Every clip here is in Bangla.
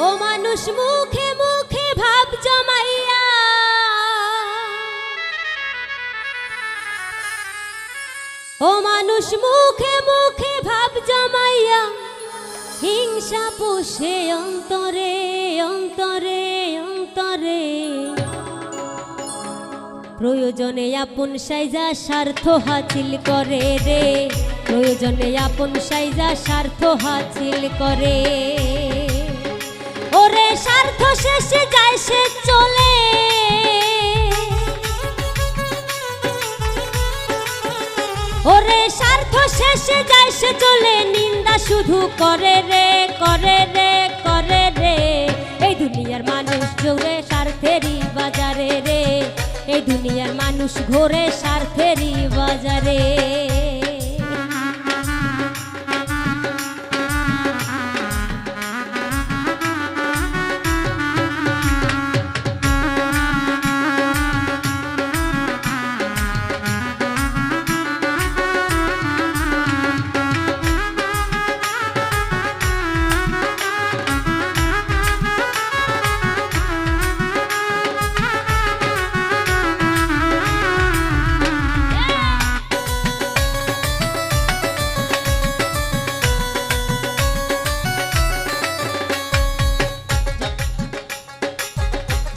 ও মানুষ মুখে মুখে ভাব জমাইয়া, ও মানুষ মুখে মুখে ভাব জমাইয়া, হিংসা পোষে অন্তরে অন্তরে অন্তরে। প্রয়োজনে আপন সাইজা স্বার্থ হাসিল করে রে, প্রয়োজনে আপন সাইজা স্বার্থ হাসিল করে। ওরে স্বার্থ শেষে যায় সে চলে, ওরে স্বার্থ শেষে যায় সে চলে, নিন্দা শুধু করে রে করে রে করে রে। এই দুনিয়ার মানুষ ঘোরে স্বার্থেরই বাজারে রে, এই দুনিয়ার মানুষ ঘোরে স্বার্থেরই বাজারে।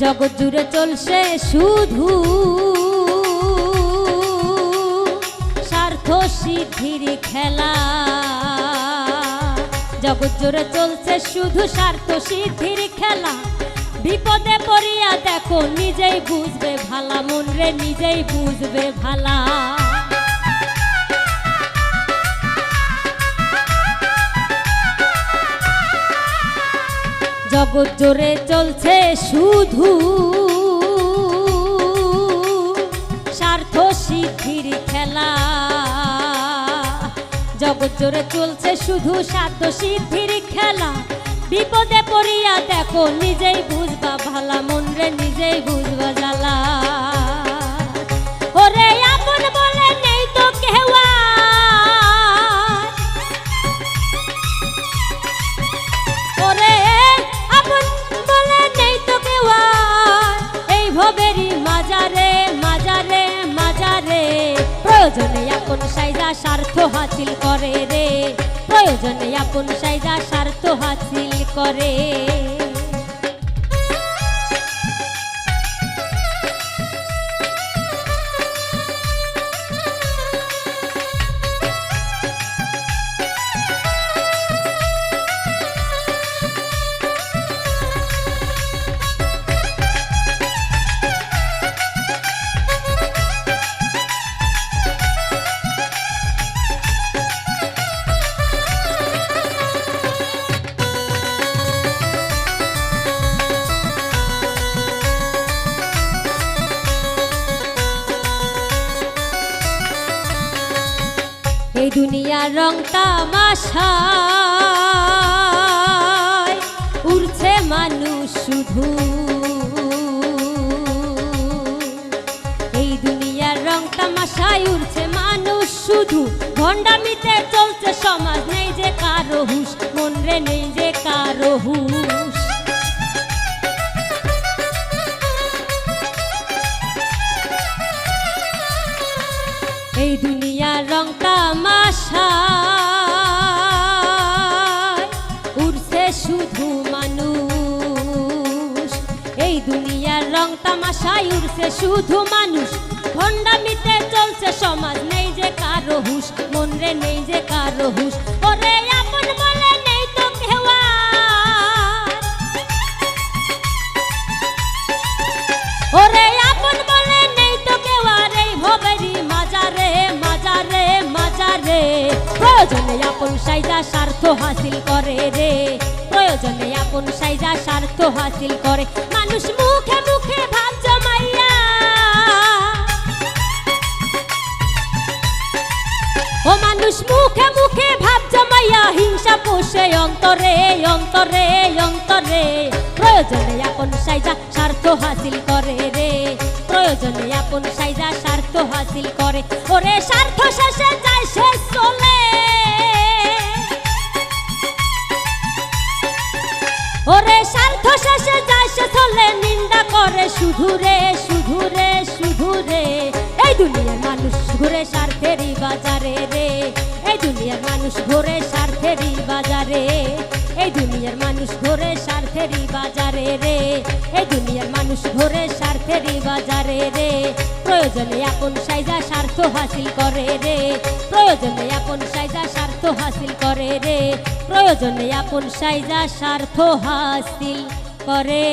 জগৎ জুড়ে চলছে শুধু স্বার্থ সিদ্ধির খেলা, জগৎ জুড়ে চলছে শুধু স্বার্থ সিদ্ধির খেলা। বিপদে পড়িয়া দেখো নিজেই বুঝবে ভালা, মন রে নিজেই বুঝবে ভালা। জগৎ জোরে চলছে শুধু স্বার্থ সিদ্ধির খেলা, জগৎ জোরে চলছে শুধু স্বার্থ সিদ্ধির খেলা। বিপদে পড়িয়া দেখো নিজেই বুঝবা ভালা, মন রে নিজেই বুঝবা জ্বালা। ওরে আপন বলে নেই তো কেউ, ওরে আপন বলে নেই তো কেউ, এই ভবেরই মাজারে মাজারে মাজারে। প্রয়োজনে আপন সাইজা স্বার্থ হাসিল করে রে, প্রয়োজনে আপন সাইজা স্বার্থ হাসিল করে। এই দুনিয়ার রং তামাশায় উড়ছে মানুষ শুধু, এই দুনিয়ার রং তামাশায় উড়ছে মানুষ শুধু। ভণ্ডামিতে চলছে সমাজ, নেই যে কারো হুঁশ, মন রে নেই যে কারো হুঁশ। এই দুনিয়ার রং তামাশায় উড়ছে শুধু মানুষ, এই দুনিয়ার রং তামাশায় উড়ছে শুধু মানুষ। ভণ্ডামিতে চলছে সমাজ, নেই যে কারো হুঁশ, মন রে নেই যে কারো হুঁশ। ওরে আপন বলে নেই তো কেউ, ওরে আপন বলে নেই তো কেউ, এই ভবেরই মাজারে মাজারে মাজারে। প্রয়োজনে আপন সাইজা স্বার্থ হাসিল করে রে, প্রয়োজনে আপন সাইজা স্বার্থ হাসিল করে। মানুষ মুখে মুখে ভাব জমাইয়া, ও মানুষ মুখে মুখে ভাব জমাইয়া, হিংসা পোষে অন্তরে অন্তরে অন্তরে। প্রয়োজনে আপন সাইজা স্বার্থ হাসিল করে রে, প্রয়োজনে আপন সাইজা স্বার্থ হাসিল করে। ওরে স্বার্থ শেষে যায় সে চলে, ওরে বলে নিন্দা করে শুধু রে শুধু রে শুধু রে। এই দুনিয়ার মানুষ ঘুরে স্বার্থেরই বাজারে রে, এই দুনিয়ার মানুষ ঘুরে স্বার্থেরই বাজারে, এই দুনিয়ার মানুষ ঘুরে স্বার্থেরই বাজারে রে, এই দুনিয়ার মানুষ ঘুরে স্বার্থেরই বাজারে রে। প্রয়োজনে আপন সাইজা স্বার্থ হাসিল করে রে, প্রয়োজনে আপন সাইজা স্বার্থ হাসিল করে রে, প্রয়োজনে আপন সাইজা স্বার্থ হাসিল করে।